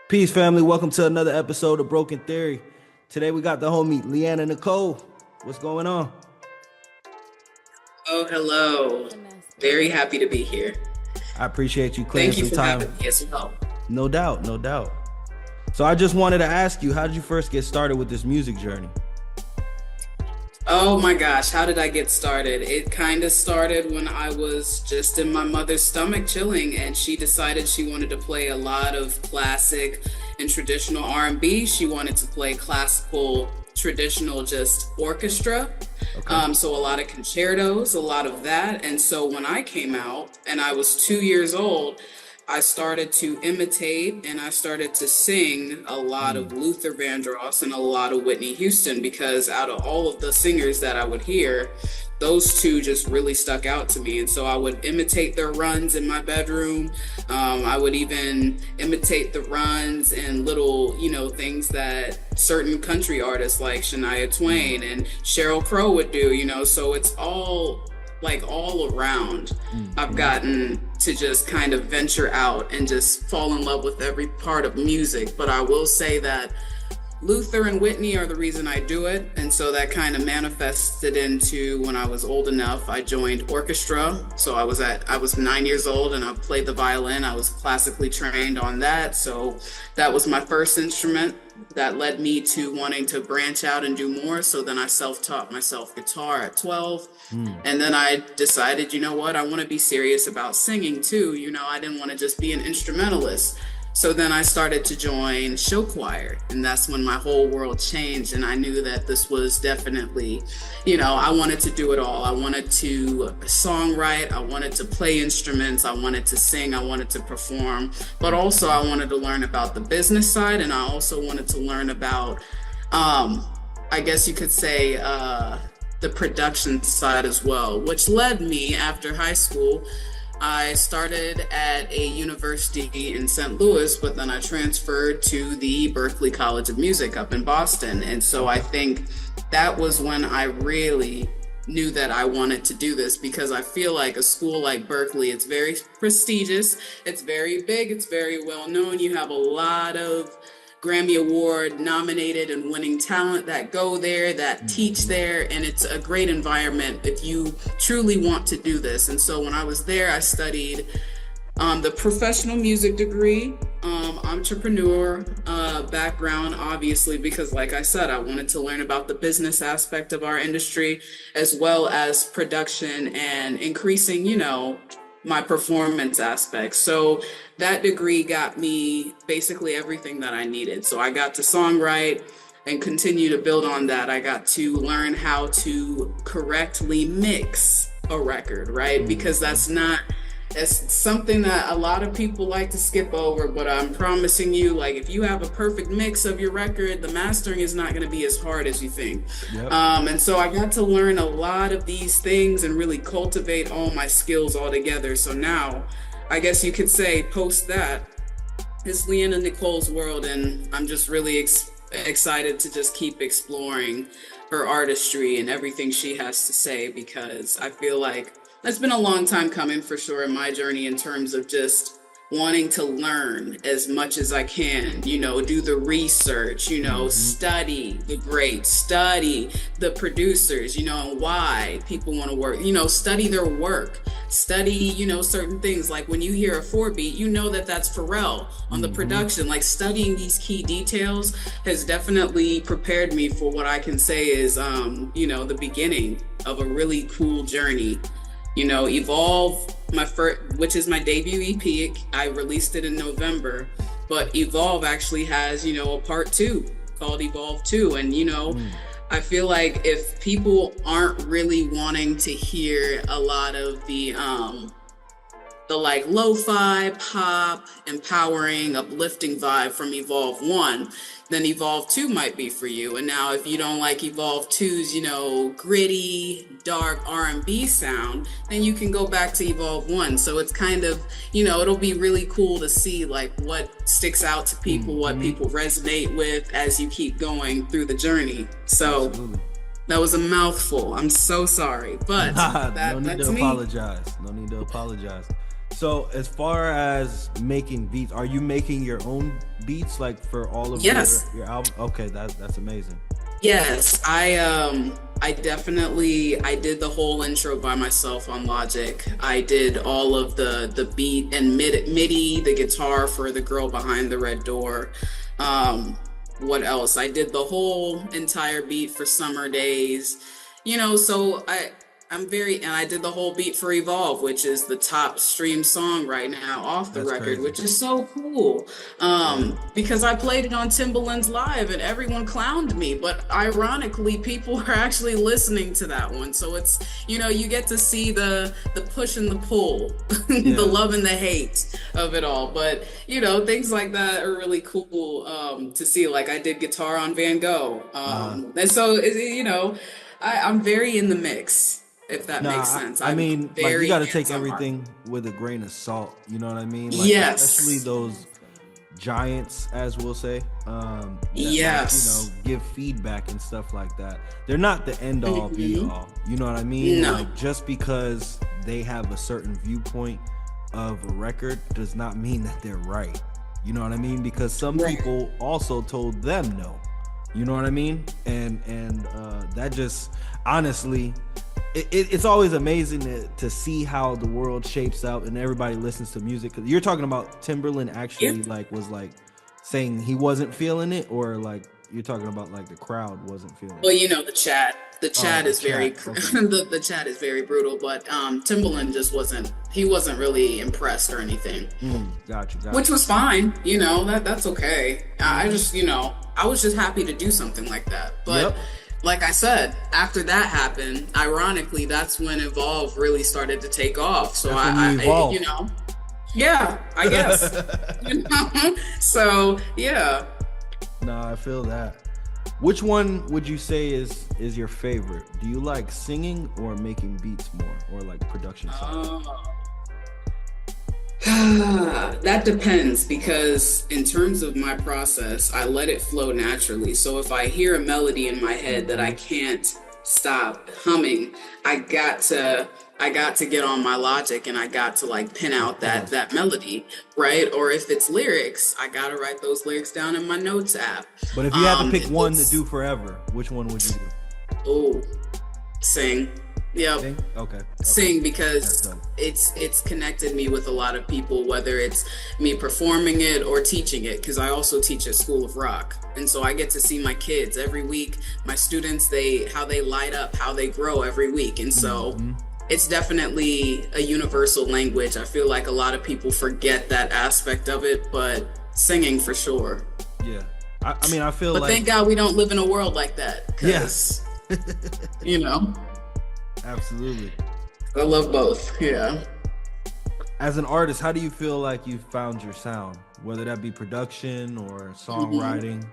Peace, family. Welcome to another episode of Broken Theory. Today we got the homie Leanna Nicole. What's going on? Oh, hello. Very happy to be here. I appreciate you clearing Thank you some for time. having me as well. No doubt, no doubt. So I just wanted to ask you, how did you first get started with this music journey? Oh my gosh, how did I get started? It kind of started when I was just in my mother's stomach chilling, and she decided she wanted to play a lot of classic and traditional R&B. She wanted to play classical, traditional, just orchestra. Okay. So a lot of concertos, a lot of that. And so when I came out and I was 2 years old, I started to imitate and I started to sing a lot of Luther Vandross and a lot of Whitney Houston, because out of all of the singers that I would hear, those two just really stuck out to me. And so I would imitate their runs in my bedroom. I would even imitate the runs and little, things that certain country artists like Shania Twain and Sheryl Crow would do. So it's all around. I've gotten to just kind of venture out and just fall in love with every part of music. But I will say that Luther and Whitney are the reason I do it. And so that kind of manifested into when I was old enough, I joined orchestra. So I was 9 years old and I played the violin. I was classically trained on that. So that was my first instrument that led me to wanting to branch out and do more. So then I self-taught myself guitar at 12. And then I decided, you know what, I want to be serious about singing too. I didn't want to just be an instrumentalist. So then I started to join show choir, and that's when my whole world changed. And I knew that this was definitely, I wanted to do it all. I wanted to songwrite, I wanted to play instruments, I wanted to sing, I wanted to perform, but also I wanted to learn about the business side. And I also wanted to learn about, I guess you could say, the production side as well, which led me after high school. I started at a university in St. Louis, but then I transferred to the Berklee College of Music up in Boston. And so I think that was when I really knew that I wanted to do this, because I feel like a school like Berklee, it's very prestigious, it's very big, it's very well known. You have a lot of Grammy Award nominated and winning talent that go there, that teach there, and it's a great environment if you truly want to do this. And so when I was there, I studied the professional music degree, entrepreneur background, obviously, because like I said, I wanted to learn about the business aspect of our industry, as well as production and increasing, my performance aspects. So that degree got me basically everything that I needed. So I got to songwrite and continue to build on that. I got to learn how to correctly mix a record, right? Because that's something that a lot of people like to skip over, but I'm promising you, like, if you have a perfect mix of your record, the mastering is not going to be as hard as you think. Yep. And so I got to learn a lot of these things and really cultivate all my skills all together. So now, I guess you could say, post that, it's Leanna Nicole's world, and I'm just really excited to just keep exploring her artistry and everything she has to say, because I feel like it's been a long time coming for sure in my journey, in terms of just wanting to learn as much as I can, do the research, study the greats, study the producers, and why people want to work, study their work, study, certain things. Like when you hear a 4-beat, that's Pharrell on the production. Like studying these key details has definitely prepared me for what I can say is, the beginning of a really cool journey. Evolve, which is my debut EP, I released it in November, but Evolve actually has, a part 2 called Evolve 2. And, I feel like if people aren't really wanting to hear a lot of the like lo-fi, pop, empowering, uplifting vibe from Evolve 1, then Evolve 2 might be for you. And now if you don't like Evolve 2's, gritty, dark R&B sound, then you can go back to Evolve 1. So it's kind of, it'll be really cool to see like what sticks out to people, what people resonate with as you keep going through the journey. So Absolutely. that was a mouthful. I'm so sorry, but No need that's to me. apologize. No need to apologize. So as far as making beats, are you making your own beats like for all of Yes. your album? Okay, that's amazing. Yes, I definitely I did the whole intro by myself on Logic. I did all of the beat and MIDI, the guitar for the girl behind the red door. What else? I did the whole entire beat for Summer Days. So and I did the whole beat for Evolve, which is the top stream song right now off the That's record, crazy. which is so cool. Yeah. Because I played it on Timbaland's Live and everyone clowned me, but ironically, people are actually listening to that one. So it's, you get to see the push and the pull, Yeah. the love and the hate of it all. But, things like that are really cool to see. Like I did guitar on Van Gogh. And so, I'm very in the mix, if that makes Nah, sense. I I'm mean, like you very got to take hands-on artist. everything with a grain of salt. You know what I mean? Like especially Yes. those giants, as we'll say, that Yes. give feedback and stuff like that. They're not the end all be Mhm. all. You know what I mean? No. Like just because they have a certain viewpoint of a record does not mean that they're right. You know what I mean? Because some Right. people also told them no. You know what I mean? And that just honestly, it's always amazing to see how the world shapes out and everybody listens to music. Cause you're talking about Timberland actually was saying he wasn't feeling it, or like you're talking about like the crowd wasn't feeling Well, it. the chat. The chat The is very chat. Okay. the chat is very brutal, but Timbaland just wasn't really impressed or anything. Got you. Which was fine, that's okay. I just, I was just happy to do something like that. But Yep. like I said, after that happened, ironically, that's when Evolve really started to take off. So That's when you evolved. Yeah, I guess. So yeah. No, I feel that. Which one would you say is your favorite? Do you like singing or making beats more, or like production side? That depends, because in terms of my process, I let it flow naturally. So if I hear a melody in my head that I can't stop humming, I got to get on my Logic and I got to like pin out that melody, right? Or if it's lyrics, I got to write those lyrics down in my notes app. But if you had to pick one to do forever, which one would you do? Oh, sing. Yep. Sing? Okay. Sing, because it's connected me with a lot of people, whether it's me performing it or teaching it, because I also teach at School of Rock, and so I get to see my kids every week, my students, how they light up, how they grow every week, and so it's definitely a universal language. I feel like a lot of people forget that aspect of it, but singing for sure. Yeah. I mean, I feel but like... thank God we don't live in a world like that. Yes. Absolutely. I love both. Yeah. As an artist, how do you feel like you found your sound? Whether that be production or songwriting,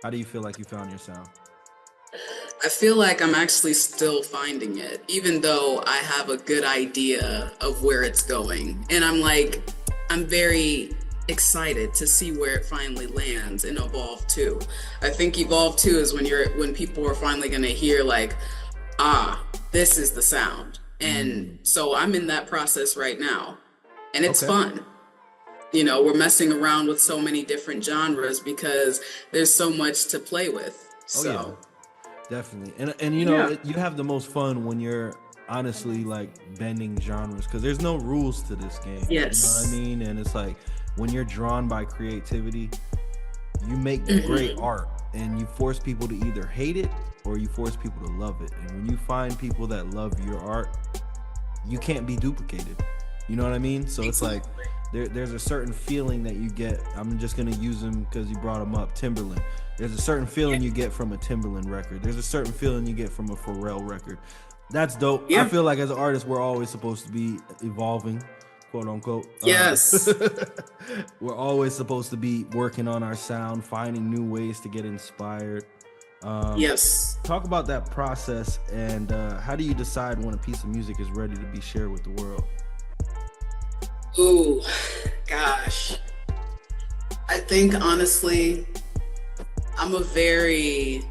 how do you feel like you found your sound? I feel like I'm actually still finding it, even though I have a good idea of where it's going. And I'm very excited to see where it finally lands in Evolve 2. I think Evolve 2 is when people are finally going to hear like, this is the sound. And so I'm in that process right now. And it's fun. We're messing around with so many different genres because there's so much to play with. So. Oh, yeah. Definitely. And you have the most fun when you're honestly like bending genres, because there's no rules to this game. Yes. You know what I mean? And it's like when you're drawn by creativity, you make great art, and you force people to either hate it or you force people to love it. And when you find people that love your art, you can't be duplicated. You know what I mean? So it's like there's a certain feeling that you get. I'm just gonna use him because you brought him up, Timberland. There's a certain feeling you get from a Timberland record. There's a certain feeling you get from a Pharrell record. That's dope. I feel like as an artist, we're always supposed to be evolving, quote unquote. Yes. We're always supposed to be working on our sound, finding new ways to get inspired. Yes. Talk about that process, and how do you decide when a piece of music is ready to be shared with the world? Ooh, gosh. I think honestly, I'm a very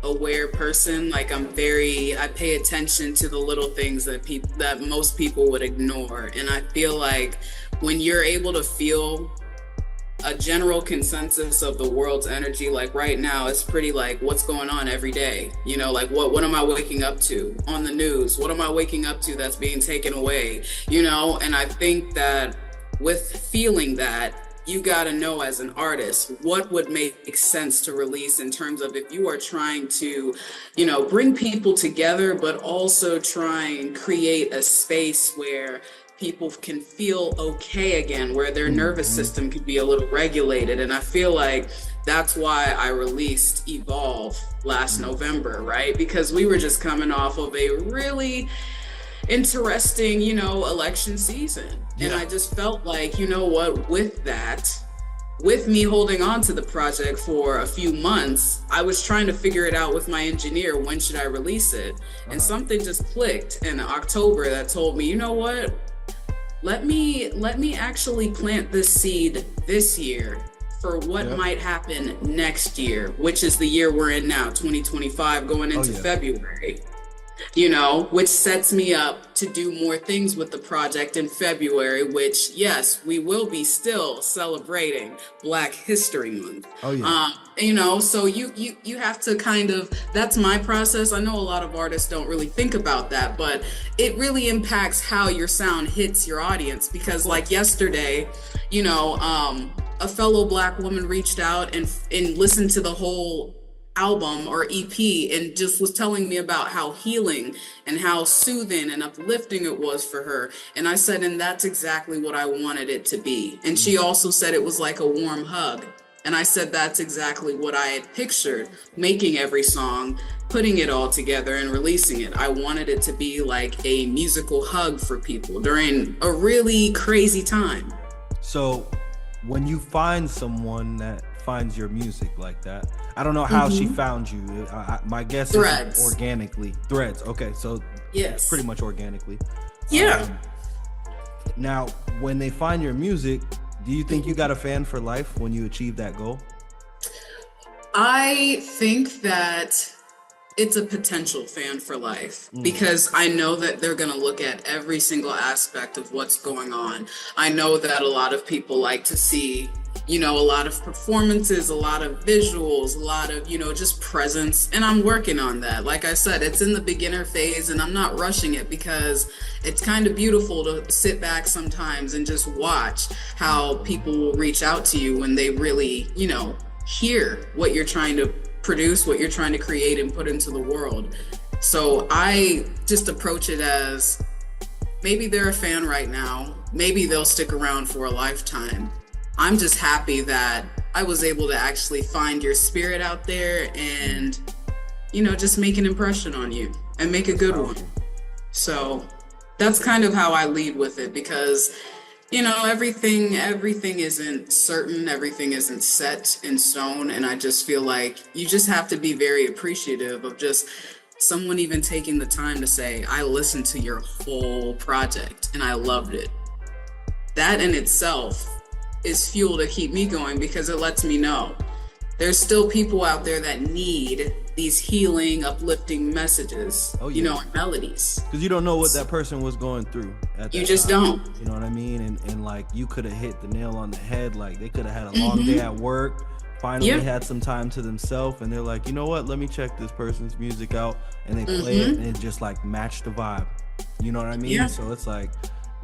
aware person. Like I pay attention to the little things that most people would ignore. And I feel like when you're able to feel a general consensus of the world's energy, like right now, it's pretty like what's going on every day, like what am I waking up to on the news, what am I waking up to that's being taken away, and I think that with feeling that, you got to know as an artist what would make sense to release, in terms of if you are trying to bring people together, but also try and create a space where people can feel okay again, where their nervous system can be a little regulated. And I feel like that's why I released Evolve last November, right? Because we were just coming off of a really interesting, election season. Yeah. And I just felt like, with me holding on to the project for a few months, I was trying to figure it out with my engineer. When should I release it? And something just clicked in October that told me, let me actually plant this seed this year for what might happen next year, which is the year we're in now, 2025, going into February. Which sets me up to do more things with the project in February, which, yes, we will be still celebrating Black History Month. Oh, yeah. So you have to kind of, that's my process. I know a lot of artists don't really think about that, but it really impacts how your sound hits your audience. Because like yesterday, a fellow Black woman reached out and listened to the whole album or EP and just was telling me about how healing and how soothing and uplifting it was for her. And I said, and that's exactly what I wanted it to be. And she also said it was like a warm hug. And I said, that's exactly what I had pictured, making every song, putting it all together and releasing it. I wanted it to be like a musical hug for people during a really crazy time. So when you find someone that finds your music like that, I don't know how she found you. My guess Threads. Is organically. Threads. Okay, so yes, pretty much organically. Yeah. Now, when they find your music, do you think you got a fan for life when you achieve that goal? I think that it's a potential fan for life, because I know that they're going to look at every single aspect of what's going on. I know that a lot of people like to see a lot of performances, a lot of visuals, a lot of, just presence. And I'm working on that. Like I said, it's in the beginner phase and I'm not rushing it, because it's kind of beautiful to sit back sometimes and just watch how people will reach out to you when they really, hear what you're trying to produce, what you're trying to create and put into the world. So I just approach it as, maybe they're a fan right now, maybe they'll stick around for a lifetime. I'm just happy that I was able to actually find your spirit out there and, just make an impression on you and make a good one. So that's kind of how I lead with it, because, everything isn't certain, everything isn't set in stone. And I just feel like you just have to be very appreciative of just someone even taking the time to say, I listened to your whole project and I loved it. That in itself is fuel to keep me going, because it lets me know there's still people out there that need these healing, uplifting messages, and melodies. Because you don't know what that person was going through at that You just time. don't. You know what I mean? And like, you could have hit the nail on the head. Like, they could have had a long day at work, finally had some time to themselves, and they're like, you know what? Let me check this person's music out. And they play it, and it just like matched the vibe. You know what I mean? Yeah. So it's like,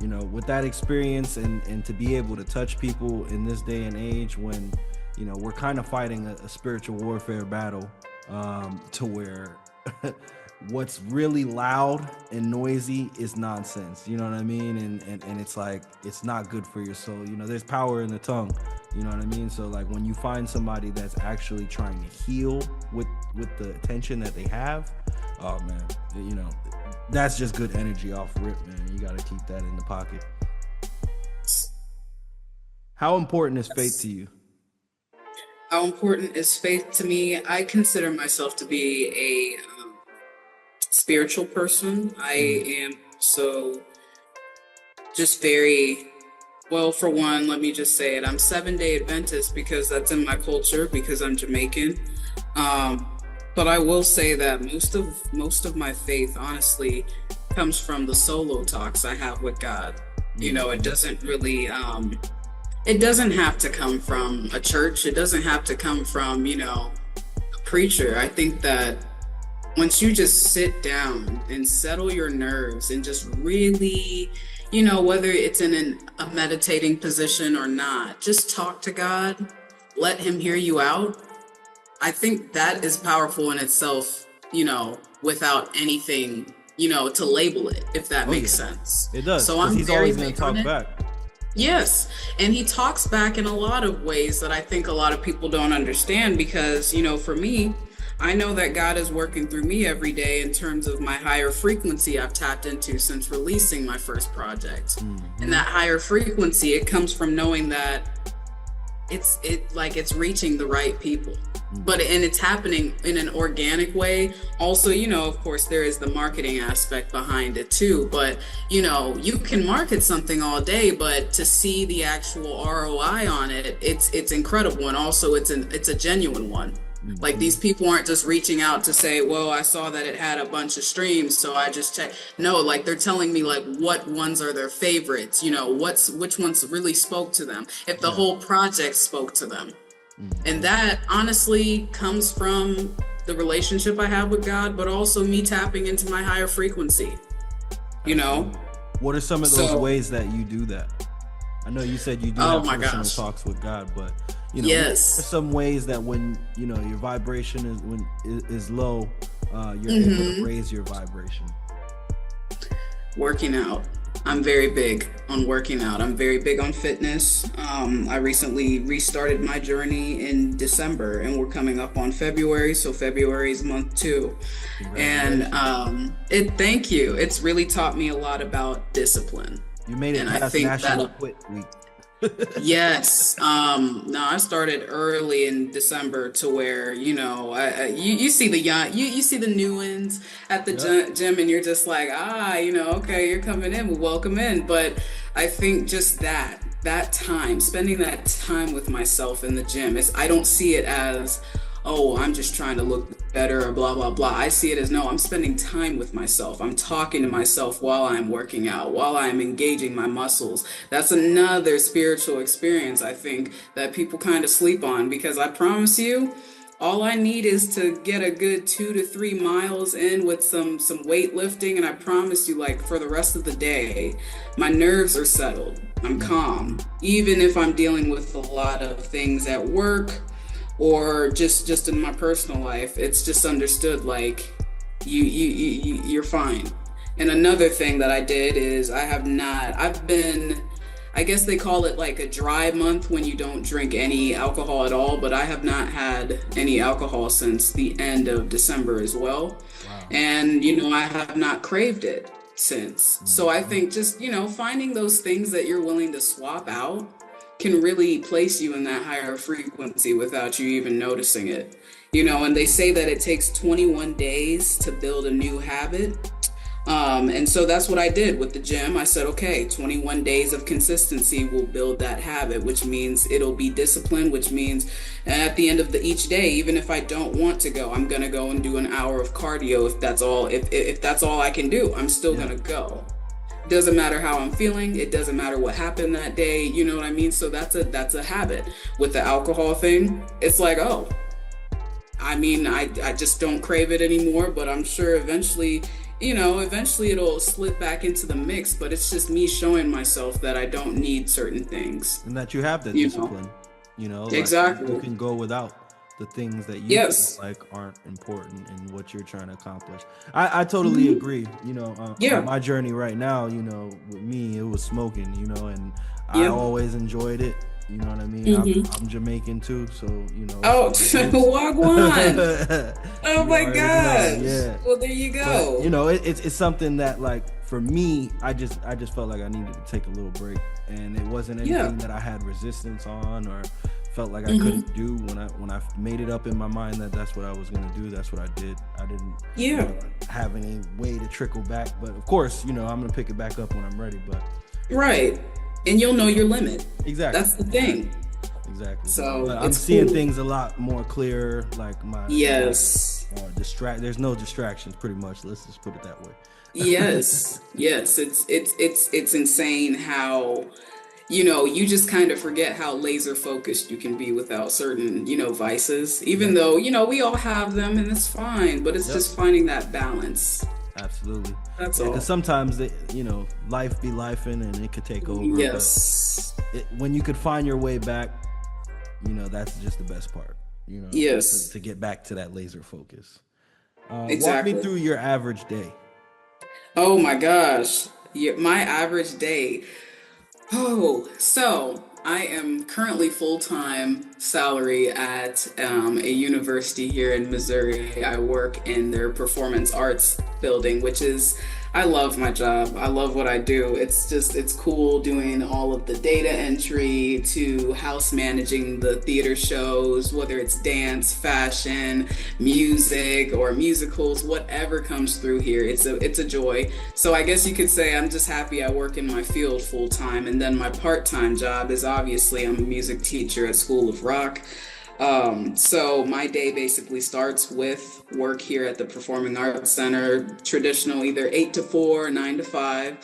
with that experience and to be able to touch people in this day and age when, we're kind of fighting a spiritual warfare battle, to where what's really loud and noisy is nonsense. You know what I mean? And it's like, it's not good for your soul. There's power in the tongue. You know what I mean? So like, when you find somebody that's actually trying to heal with the attention that they have, oh man, that's just good energy off rip, man. You got to keep that in the pocket. How important is faith to you? How important is faith to me? I consider myself to be a spiritual person. I am so just very, well, for one, let me just say it. I'm 7-day Adventist because that's in my culture, because I'm Jamaican. But I will say that most of my faith, honestly, comes from the solo talks I have with God. You know, it doesn't really it doesn't have to come from a church. It doesn't have to come from, a preacher. I think that once you just sit down and settle your nerves and just really, whether it's in a meditating position or not, just talk to God, let him hear you out. I think that is powerful in itself, without anything, to label it, if that Oh makes yeah, sense. it does. So Because I'm he's very always gonna big on talk it. back. Yes. And he talks back in a lot of ways that I think a lot of people don't understand because, for me, I know that God is working through me every day in terms of my higher frequency I've tapped into since releasing my first project. And that higher frequency, it comes from knowing that it's reaching the right people, and it's happening in an organic way. Also, of course there is the marketing aspect behind it too, but you can market something all day, but to see the actual ROI on it, it's incredible. And also it's a genuine one. Like, these people aren't just reaching out to say, well, I saw that it had a bunch of streams, so I just checked. No, like, they're telling me like what ones are their favorites, which ones really spoke to them, if the Yeah. whole project spoke to them. And that honestly comes from the relationship I have with God, but also me tapping into my higher frequency, you know? What are some of those So, ways that you do that? I know you said you do oh have my personal gosh. talks with God, but what are Yes. some ways that when your vibration is low, you're able to raise your vibration? Working out. I'm very big on working out. I'm very big on fitness. I recently restarted my journey in December, and we're coming up on February, so February is month 2. And thank you. It's really taught me a lot about discipline. You made it And I past think National that Quit Week. yes. No, I started early in December to where, you see the young, you see the new ones at the Yep. gym, and you're just like, okay, you're coming in, well, welcome in. But I think just that time, spending that time with myself in the gym I don't see it as, oh, I'm just trying to look better or blah, blah, blah. I see it as, no, I'm spending time with myself. I'm talking to myself while I'm working out, while I'm engaging my muscles. That's another spiritual experience, I think, that people kind of sleep on, because I promise you, all I need is to get a good 2 to 3 miles in with some weightlifting, and I promise you, like, for the rest of the day, my nerves are settled. I'm calm. Even if I'm dealing with a lot of things at work, or just in my personal life, it's just understood, like, you're fine. And another thing that I did is I've been, I guess they call it like a dry month when you don't drink any alcohol at all, but I have not had any alcohol since the end of December as well. Wow. And I have not craved it since. So I think just finding those things that you're willing to swap out can really place you in that higher frequency without you even noticing it. And they say that it takes 21 days to build a new habit. And so that's what I did with the gym. I said, okay, 21 days of consistency will build that habit, which means it'll be disciplined, which means at the end of each day, even if I don't want to go, I'm going to go and do an hour of cardio. If that's all I can do, I'm still going to go. Doesn't matter how I'm feeling. It doesn't matter what happened that day. You know what I mean? So that's a habit. With the alcohol thing, it's like, oh, I just don't crave it anymore, but I'm sure eventually it'll slip back into the mix, but it's just me showing myself that I don't need certain things. And that you have the You know? discipline. Like, Exactly. you can go without the things that you Yes. feel like aren't important in what you're trying to accomplish. I totally agree. Yeah. On my journey right now, with me, it was smoking, and I Yeah. always enjoyed it. You know what I mean? I'm Jamaican too, so Oh, Wagwan. Oh you my already know, gosh. yeah. Well, there you go. But, it's something that, like, for me, I just felt like I needed to take a little break, and it wasn't anything that I had resistance on or felt like I couldn't do. When I made it up in my mind that that's what I was gonna do, that's what I did. I didn't have any way to trickle back, but of course, I'm gonna pick it back up when I'm ready. But Right. And you'll know your limit. exactly, That's the thing. exactly. So But I'm it's seeing cool. things a lot more clear. Like my Yes. There's no distractions, pretty much. Let's just put it that way. Yes. Yes. It's insane how, you just kind of forget how laser focused you can be without certain, vices. Even Yep. though, we all have them and it's fine, but it's Yep. just finding that balance. Absolutely. That's Yeah, because all. sometimes life be lifing and it could take over. But Yes. when you could find your way back, that's just the best part. Yes. To get back to that laser focus. Walk me Exactly. through your average day. Oh my gosh. Yeah, my average day. Oh, so I am currently full-time salary at a university here in Missouri. I work in their performance arts building, I love my job. I love what I do. It's cool doing all of the data entry to house managing the theater shows, whether it's dance, fashion, music, or musicals, whatever comes through here. It's a joy. So I guess you could say I'm just happy I work in my field full time. And then my part-time job is obviously I'm a music teacher at School of Rock. So my day basically starts with work here at the Performing Arts Center, traditional either 8 to 4, 9 to 5.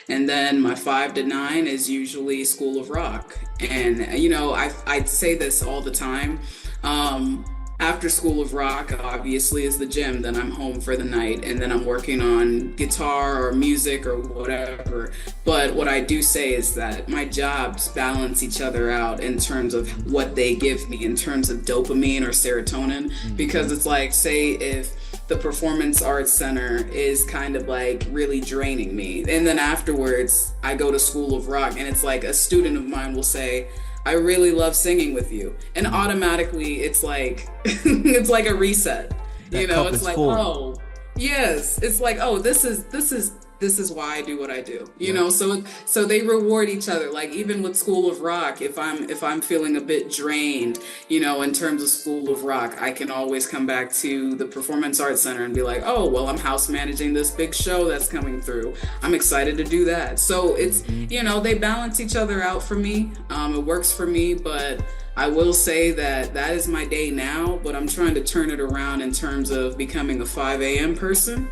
And then my 5 to 9 is usually School of Rock. And, I say this all the time. Um, After School of Rock, obviously, is the gym. Then I'm home for the night, and then I'm working on guitar or music or whatever. But what I do say is that my jobs balance each other out in terms of what they give me, in terms of dopamine or serotonin. Mm-hmm. Because it's like, say, if the Performance Arts Center is kind of like really draining me, and then afterwards I go to School of Rock, and it's like a student of mine will say, I really love singing with you. And Mm-hmm. automatically it's like it's like a reset. That cup It's is like, full. oh, yes. It's like, oh, this is why I do what I do. Yep. So they reward each other. Like even with School of Rock, if I'm feeling a bit drained, in terms of School of Rock, I can always come back to the Performance Arts Center and be like, oh, well, I'm house managing this big show that's coming through. I'm excited to do that. So Mm-hmm. they balance each other out for me. It works for me, but I will say that is my day now, but I'm trying to turn it around in terms of becoming a 5 a.m. person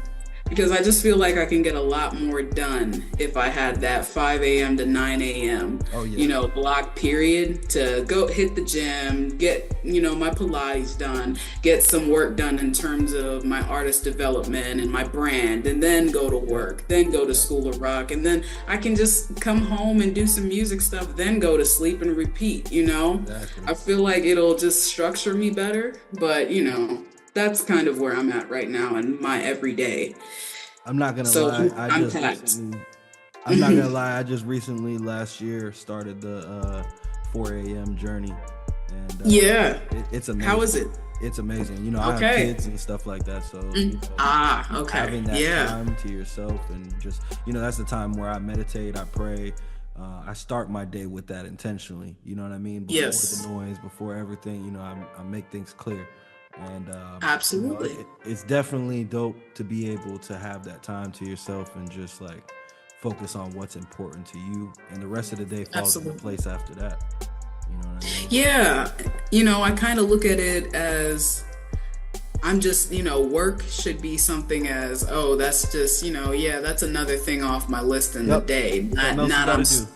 because I just feel like I can get a lot more done if I had that 5 a.m. to 9 a.m. Oh yeah. Block period to go hit the gym, get my Pilates done, get some work done in terms of my artist development and my brand, and then go to Yep. work, then go to Yep. School of Rock, and then I can just come home and do some music stuff, then go to sleep and repeat. Exactly. I feel like it'll just structure me better, but that's kind of where I'm at right now in my everyday. I'm not gonna So lie. I'm packed. I'm not gonna lie. I just recently, last year, started the 4 a.m. journey, and Yeah. it's How is amazing. it? It's amazing. I have Okay. kids and stuff like that, so Okay. having that Yeah. time to yourself and just that's the time where I meditate, I pray. I start my day with that intentionally. You know what I mean? Before Yes. the noise, before everything. I make things clear. And Absolutely. it's definitely dope to be able to have that time to yourself and just like focus on what's important to you, and the rest of the day falls into Absolutely. place after that. You know what I mean? Yeah. I kind of look at it as I'm just, work should be something as, oh, that's just, yeah, that's another thing off my list in the Yep. day. Something else you Not gotta do.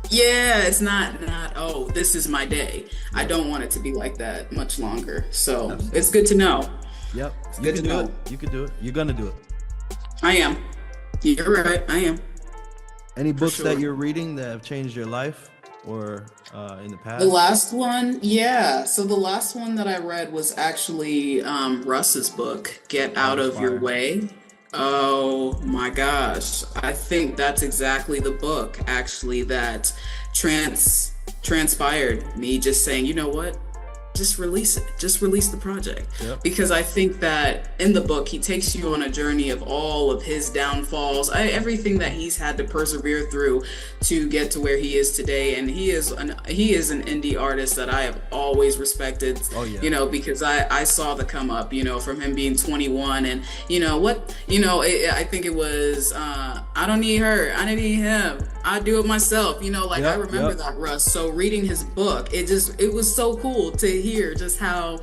yeah, it's not, oh, this is my day. I Yep. don't want it to be like that much longer. So it's Absolutely. good to know. Yep. It's You good can to do it. know. You can do it. You're gonna do it. I am. You're right. I am. Any For books that sure. you're reading that have changed your life or in the The past? last one, yeah. So the last one that I read was actually Russ's book, Get That Out was of Your fire. Way. Oh my gosh. I think that's exactly the book actually that transpired me just saying, you know what? Just release it. Just release the project. Yep. Because I think that in the book, he takes you on a journey of all of his downfalls, everything that he's had to persevere through to get to where he is today. And he is an indie artist that I have always respected, Oh yeah. because I saw the come up, from him being 21 and I think it was, I don't need her, I need him. I do it myself. You know, like I Yep, remember yep. that, Russ. So reading his book, it was so cool to hear just how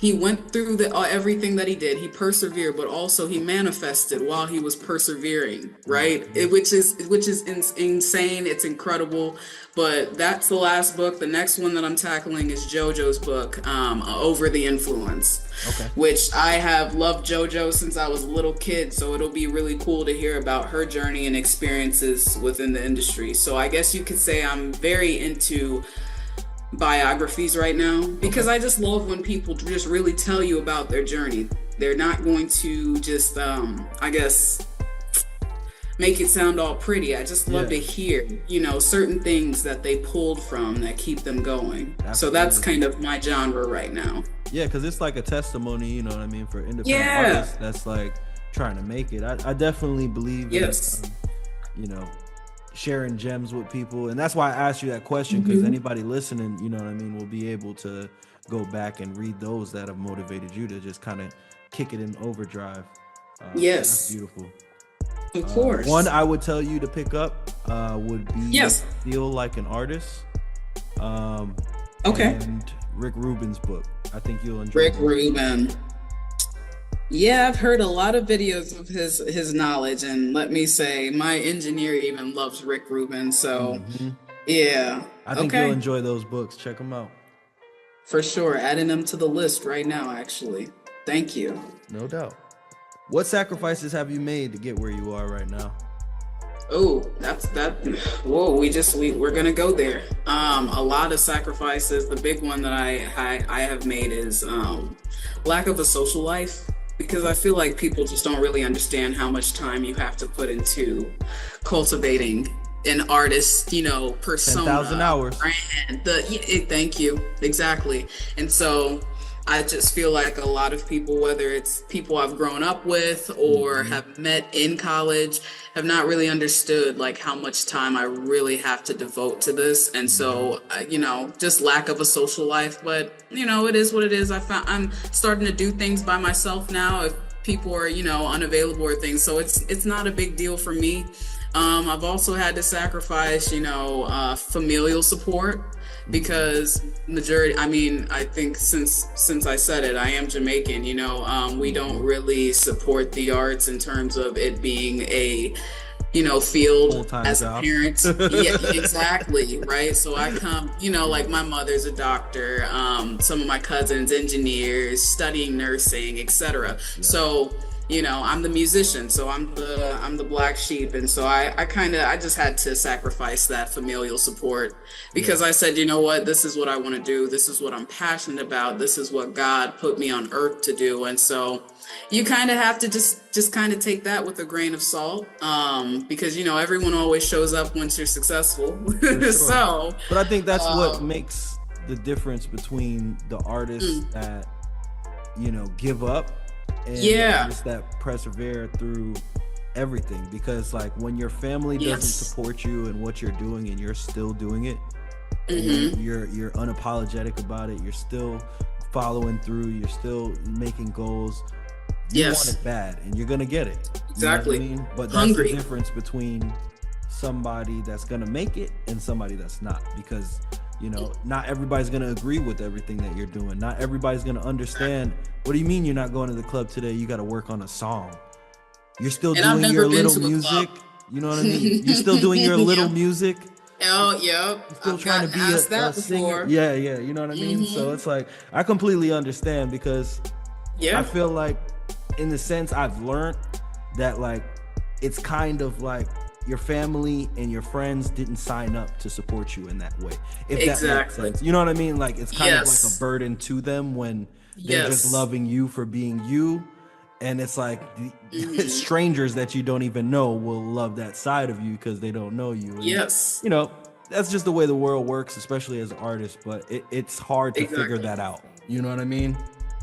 he went through everything that he did. He persevered, but also he manifested while he was persevering, right? Mhm. Which is insane. It's incredible. But that's the last book. The next one that I'm tackling is JoJo's book, Over the Influence, Okay. which I have loved JoJo since I was a little kid. So it'll be really cool to hear about her journey and experiences within the industry. So I guess you could say I'm very into biographies right now Okay. because I just love when people just really tell you about their journey. They're not going to just, I guess, make it sound all pretty. I just love Yeah. to hear, you know, certain things that they pulled from that keep them going. So that's Absolutely. kind of my genre right now. Yeah, because it's like a testimony, you know what I mean, for independent Yeah. artists that's like trying to make it. I definitely believe in, Yes. you know, sharing gems with people. And that's why I asked you that question, because Hmm. anybody listening, you know what I mean, will be able to go back and read those that have motivated you to just kind of kick it in overdrive. So that's Yes. beautiful. Of One course. I would tell you to pick up would be Yes. Feel Like an Artist, um, Okay. and Rick Rubin's book. I think you'll enjoy Rick both. Rubin. Yeah, I've heard a lot of videos of his knowledge, and let me say, my engineer even loves Rick Rubin. So, Hmm. yeah, I think you'll okay, enjoy those books. Check them out. for sure. Adding them to the list right now, actually. Thank you. No doubt. What sacrifices have you made to get where you are right now? Oh, that's that. Whoa, we're gonna go there. A lot of sacrifices. The big one that I have made is lack of a social life because I feel like people just don't really understand how much time you have to put into cultivating an artist, you know, 10,000 persona, hours. brand. Thank you, exactly. And so I just feel like a lot of people, whether it's people I've grown up with or Hmm. have met in college, have not really understood like how much time I really have to devote to this. And Hmm. so, you know, just lack of a social life. But you know, it is what it is. I'm starting to do things by myself now. If people are, you know, unavailable or things, so it's not a big deal for me. I've also had to sacrifice, you know, familial support because majority, I mean, I think since I said it, I am Jamaican, you know, we don't Hmm. really support the arts in terms of it being a, you know, field Full-time as a job. parent. Yeah, exactly, right? So I come, you know, like my mother's a doctor, some of my cousins engineers, studying nursing, etc. Yeah. So you know, I'm the musician, so I'm the black sheep, and so I kind of I just had to sacrifice that familial support Yeah. because I said, you know what, this is what I want to do, this is what I'm passionate about, this is what God put me on earth to do, and so you kind of have to just kind of take that with a grain of salt, because you know everyone always shows up once you're successful, For sure. so But I think that's what um, makes the difference between the artists mm, that, you know, give up and the yeah, artists that persevere through everything. Because like when your family doesn't yes, support you and what you're doing and you're still doing it, and mm-hmm, you're unapologetic about it, you're still following through, you're still making goals, you want yes, it bad and you're gonna get it. You know what I exactly, mean? But that's the hungry, difference between somebody that's gonna make it and somebody that's not, because you know not everybody's gonna agree with everything that you're doing. Not everybody's gonna understand. What do you mean you're not going to the club today? You got to work on a song. You're still and I've doing never your been little to a club. music. You know what I mean? You're still doing your little Yeah. music. Oh, yep. You're still I've trying to gotten be asked a that singer. before. Yeah, yeah. You know what I mean? So Hmm. it's like I completely understand, because I Yeah. feel like in the sense I've learned that like it's kind of like your family and your friends didn't sign up to support you in that way, if that makes Exactly. sense. You know what I mean? Like it's kind of like a Yes. burden to them when they're just Yes. loving you for being you, and it's like the Hmm. strangers that you don't even know will love that side of you because they don't know you. And Yes. you know that's just the way the world works, especially as an artist. But it's hard to figure Exactly. that out. You know what I mean?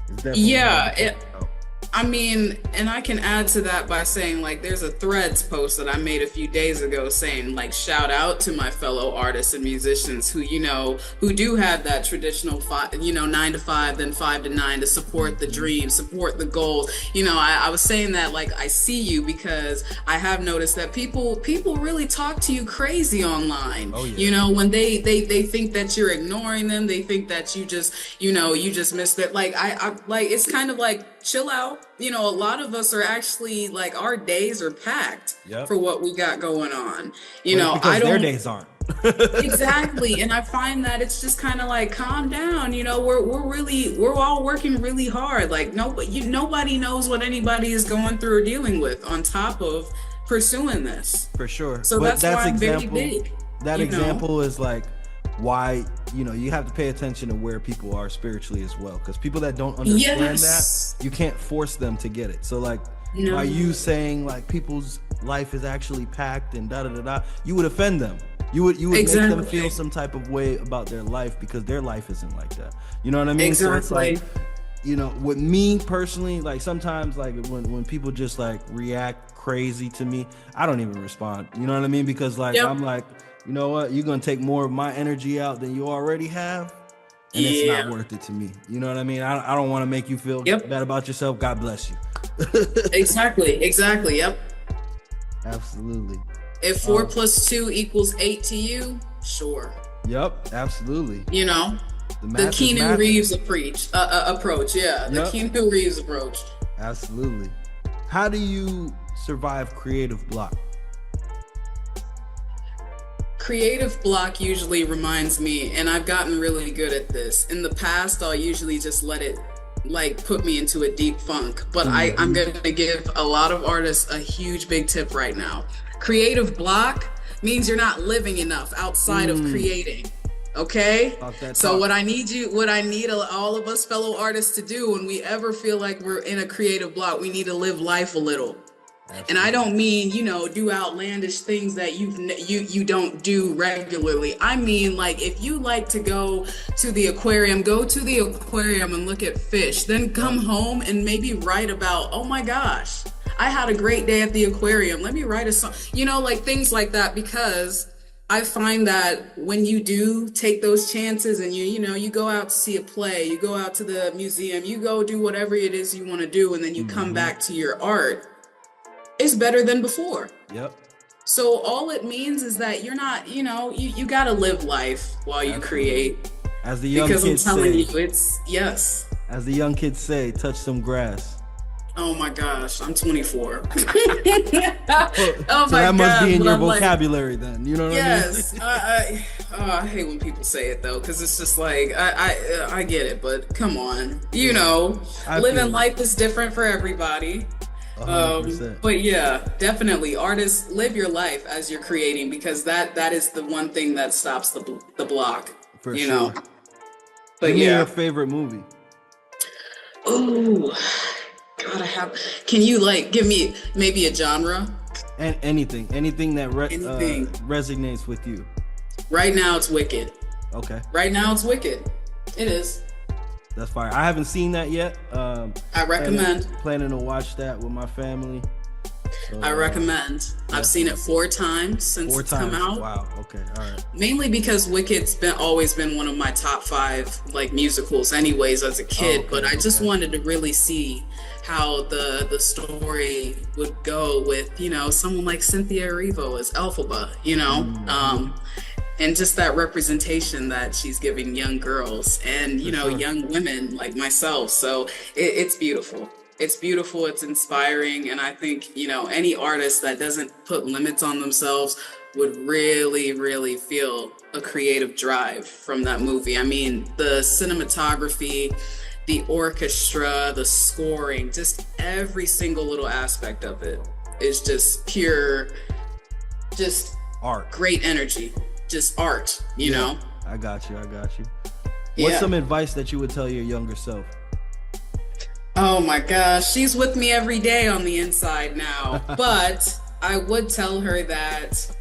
It's definitely hard to Yeah. figure it out. I mean, and I can add to that by saying, like, there's a Threads post that I made a few days ago saying, like, shout out to my fellow artists and musicians who, who do have that traditional, 9 to 5, then 5 to 9 to support the dream, support the goals. I was saying that, like, I see you because I have noticed that people really talk to you crazy online. Oh, yeah. When they think that you're ignoring them, they think that you just missed it. Like, I like, it's kind of like, chill out. A lot of us are actually, like, our days are packed for what we got going on. Because their days aren't. Exactly. And I find that it's just kind of like, calm down. We're all working really hard. Like, nobody knows what anybody is going through or dealing with on top of pursuing this. For sure. So but that's why I'm very big. That example is like why you have to pay attention to where people are spiritually as well, because people that don't understand that, you can't force them to get it. So like by you saying like people's life is actually packed and da da da da, you would offend them. You would exactly. make them feel some type of way about their life because their life isn't like that. You know what I mean? Exactly. So it's like, with me personally, like sometimes like when people just like react crazy to me, I don't even respond. You know what I mean? Because like I'm like, you know what? You're going to take more of my energy out than you already have. And it's not worth it to me. You know what I mean? I don't want to make you feel bad about yourself. God bless you. Exactly. Yep. Absolutely. If 4 + 2 = 8 to you, sure. Yep. Absolutely. The Keanu Reeves approach. Yeah. The Keanu Reeves approach. Absolutely. How do you survive creative block? Creative block usually reminds me, and I've gotten really good at this. In the past, I'll usually just let it like put me into a deep funk. But I'm going to give a lot of artists a huge big tip right now. Creative block means you're not living enough outside of creating. Okay? So what I need all of us fellow artists to do when we ever feel like we're in a creative block, we need to live life a little. Absolutely. And I don't mean, do outlandish things that you don't do regularly. I mean, like, if you like to go to the aquarium and look at fish, then come home and maybe write about, oh my gosh, I had a great day at the aquarium. Let me write a song, like things like that, because I find that when you do take those chances and you go out to see a play, you go out to the museum, you go do whatever it is you want to do, and then you come back to your art, it's better than before. Yep. So all it means is that you're not, you got to live life while you create. As the young kids say. Because I'm telling you, it's, yes. As the young kids say, touch some grass. Oh my gosh, I'm 24. So that must be in your vocabulary then, you know what I mean? Yes. I hate when people say it though, because it's just like, I get it, but come on. Living life is different for everybody. 100%. But yeah, definitely, artists, live your life as you're creating, because that is the one thing that stops the block. For sure. But Give me your favorite movie. Oh, God, can you like give me maybe a genre? And anything that resonates with you. Right now it's Wicked. Okay. Right now it's Wicked. It is. That's fire. I haven't seen that yet. I recommend. Planning to watch that with my family. So, I recommend. I've seen it 4 times since it's come out. Wow. Okay. All right. Mainly because Wicked's always been one of my top 5 like musicals, anyways, as a kid. But I just wanted to really see how the story would go with someone like Cynthia Erivo as Elphaba, and just that representation that she's giving young girls and young women like myself. So it's beautiful. It's beautiful. It's inspiring, and I think any artist that doesn't put limits on themselves would really, really feel a creative drive from that movie. I mean, the cinematography, the orchestra, the scoring, just every single little aspect of it is just pure, just art, great energy, just art, you know? I got you. What's some advice that you would tell your younger self? Oh my gosh, she's with me every day on the inside now. But I would tell her that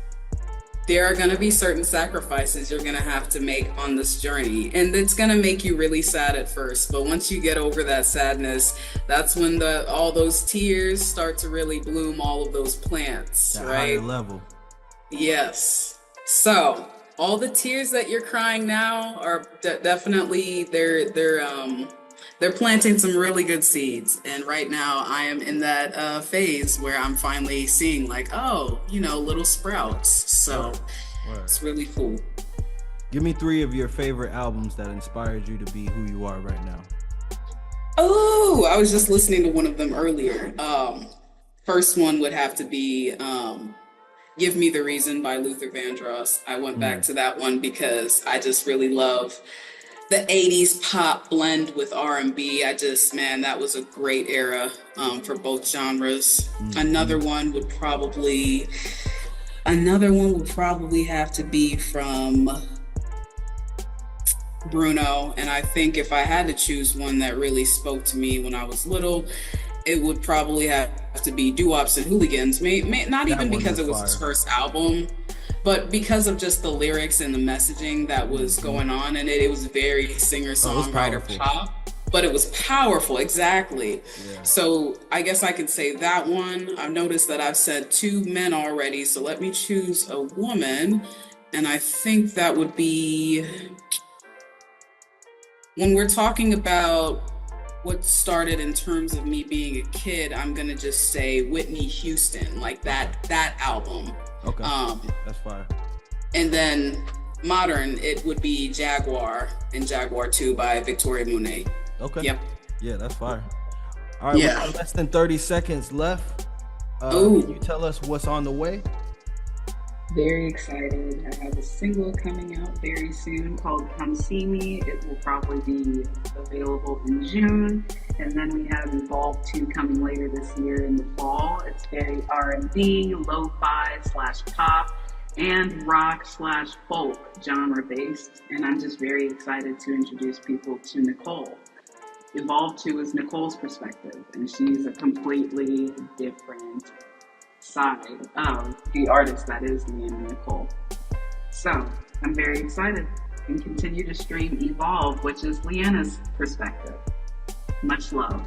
there are going to be certain sacrifices you're going to have to make on this journey, and it's going to make you really sad at first, but once you get over that sadness, that's when the all those tears start to really bloom all of those plants, That higher right? level. Yes. So all the tears that you're crying now are definitely they're planting some really good seeds. And right now I am in that phase where I'm finally seeing like, oh, little sprouts. So Right. Right. it's really cool. Give me 3 of your favorite albums that inspired you to be who you are right now. Oh, I was just listening to one of them earlier. First one would have to be Give Me the Reason by Luther Vandross. I went back to that one because I just really love the 80s pop blend with R&B. Man, that was a great era for both genres. Another one would probably have to be from Bruno. And I think if I had to choose one that really spoke to me when I was little, it would probably have to be Doo-Wops and Hooligans. Not That even one because was it was his fire. first album, but because of just the lyrics and the messaging that was going on in it. It was very singer-songwriter powerful. pop, but it was powerful, exactly. Yeah. So I guess I could say that one. I've noticed that I've said 2 men already, so let me choose a woman. And I think that would be, when we're talking about what started in terms of me being a kid, I'm gonna just say Whitney Houston, like that album. Okay. Um, That's fire. and then modern, it would be Jaguar and Jaguar 2 by Victoria Monet. Okay. Yep. Yeah, that's fire. All right, Yeah. we got less than 30 seconds left. Ooh. Can you tell us what's on the way? Very excited. I have a single coming out very soon called Come See Me. It will probably be available in June. And then we have Evolve 2 coming later this year in the fall. It's very R&B, lo-fi / pop, and rock / folk genre based. And I'm just very excited to introduce people to Nicole. Evolve 2 is Nicole's perspective, and she's a completely different side of the artist that is Leanna Nicole. So I'm very excited, and continue to stream Evolve, which is Leanna's perspective. Much love.